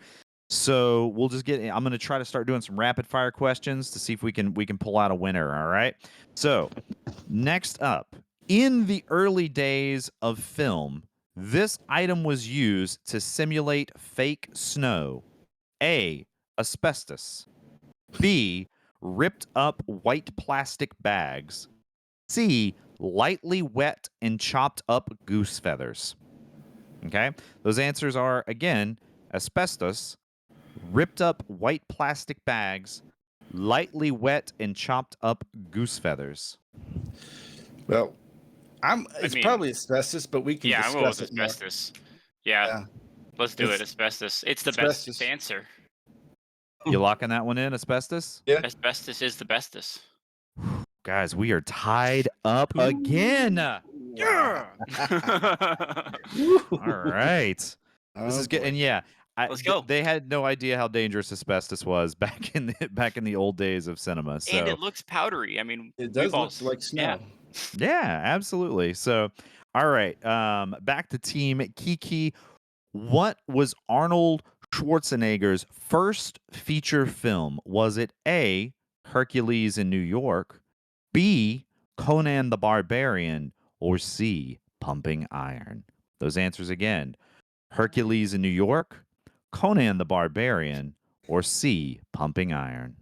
So we'll just I'm going to try to start doing some rapid fire questions to see if we can pull out a winner. All right. So next up, in the early days of film, this item was used to simulate fake snow. A. Asbestos. B. Ripped up white plastic bags. C. Lightly wet and chopped up goose feathers. Okay? Those answers are, again, asbestos, ripped up white plastic bags, lightly wet and chopped up goose feathers. Well, it's probably asbestos, but we can I'm going discuss with it more. asbestos. Yeah. Let's do it. Asbestos. It's the best answer. You locking that one in, asbestos? Yeah. Asbestos is the bestest. Guys, we are tied up again. Yeah. All right. This is good. And yeah, Let's go. They had no idea how dangerous asbestos was back in the old days of cinema. So And it looks powdery. I mean, it does look like snow. Yeah, absolutely. So, All right. Back to Team Kiki. What was Arnold Schwarzenegger's first feature film? Was it A, Hercules in New York, B, Conan the Barbarian, or C, Pumping Iron? Those answers again. Hercules in New York, Conan the Barbarian, or C, Pumping Iron?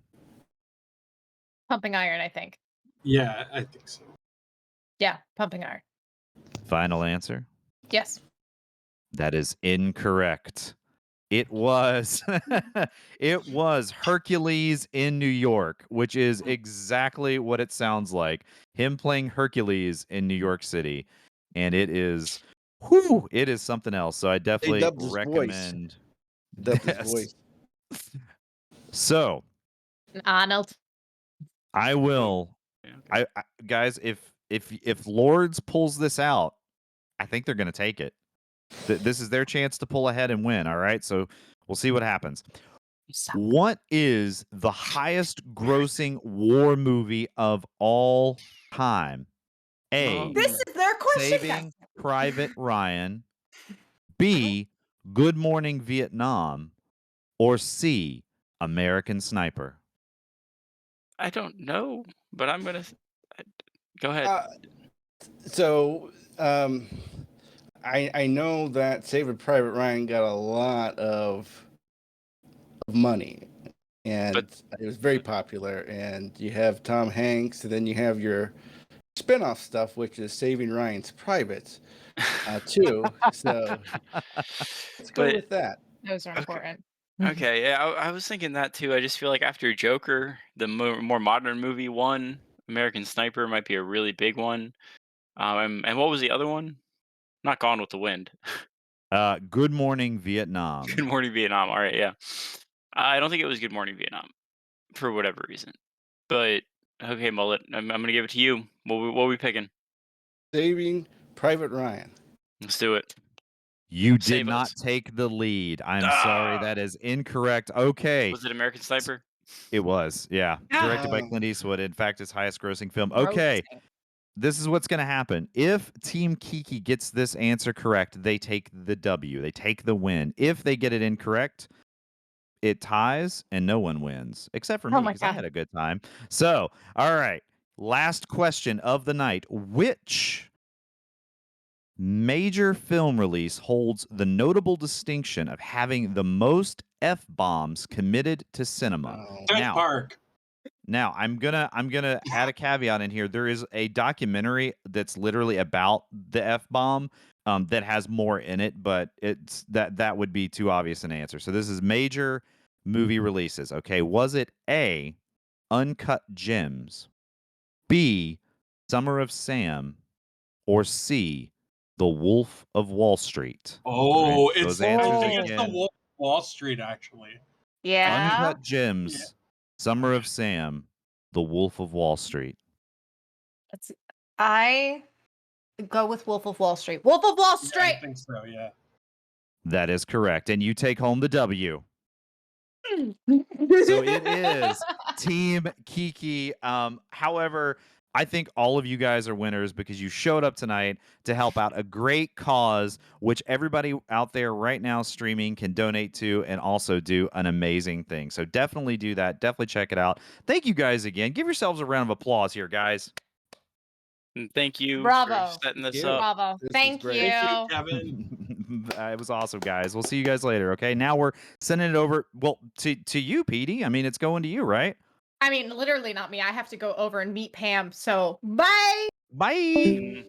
Pumping Iron, I think. Yeah, I think so. Yeah, Pumping Iron. Final answer? Yes. That is incorrect. It was it was Hercules in New York, which is exactly what it sounds like. Him playing Hercules in New York City. And it is it is something else. So I definitely dubbed his voice. recommend Dubbed his this. voice. So Arnold. I will Okay. I guys, if Lords pulls this out, I think they're gonna take it. This is their chance to pull ahead and win. All right. So we'll see what happens. What is the highest grossing war movie of all time? A. This is their question, Saving Private Ryan. B. Good Morning Vietnam. Or C. American Sniper. I don't know, but I'm gonna go ahead. So I know that Saving Private Ryan got a lot of money, and it was very popular. And you have Tom Hanks, and then you have your spin-off stuff, which is Saving Ryan's Privates, too. So let's go with that. Those are Okay. important. Okay, yeah, I was thinking that too. I just feel like after Joker, the more modern movie won. American Sniper might be a really big one. And what was the other one? Not Gone with the Wind. Good Morning Vietnam. Good Morning Vietnam. All right, yeah. I don't think it was Good Morning Vietnam for whatever reason. But okay, Mullet, I'm gonna give it to you. What are we picking? Saving Private Ryan. Let's do it. You did Save not us. take the lead. I'm sorry. That is incorrect. Okay. Was it American Sniper? It was. Yeah. Directed by Ah. Clint Eastwood. In fact, his highest grossing film. Okay. Grossing. This is what's going to happen. If Team Kiki gets this answer correct, they take the W. They take the win. If they get it incorrect, it ties and no one wins except for Oh me my because I God. had a good time. So, all right. Last question of the night. Which major film release holds the notable distinction of having the most F-bombs committed to cinema? Oh. South Park. Now, I'm gonna add a caveat in here. There is a documentary that's literally about the F-bomb that has more in it, but it's that would be too obvious an answer. So this is major movie releases. Okay, was it A, Uncut Gems, B, Summer of Sam, or C, The Wolf of Wall Street? Oh, Right, it's those answers I think it's the again. Wolf of Wall Street, actually. Yeah. Uncut Gems, Summer of Sam, The Wolf of Wall Street. I go with Wolf of Wall Street. Wolf of Wall Yeah, Street. I think so, yeah. That is correct. And you take home the W. So it is Team Kiki. However, I think all of you guys are winners because you showed up tonight to help out a great cause, which everybody out there right now streaming can donate to and also do an amazing thing. So definitely do that. Definitely check it out. Thank you guys again. Give yourselves a round of applause here, guys. And thank you Bravo. for setting this you. up. Bravo. This was Thank great. you. Thank you, Kevin. It was awesome, guys. We'll see you guys later. Okay. Now we're sending it over. Well, to you, Petey. I mean, it's going to you, right? I mean, literally not me. I have to go over and meet Pam. So bye. Bye. Mm.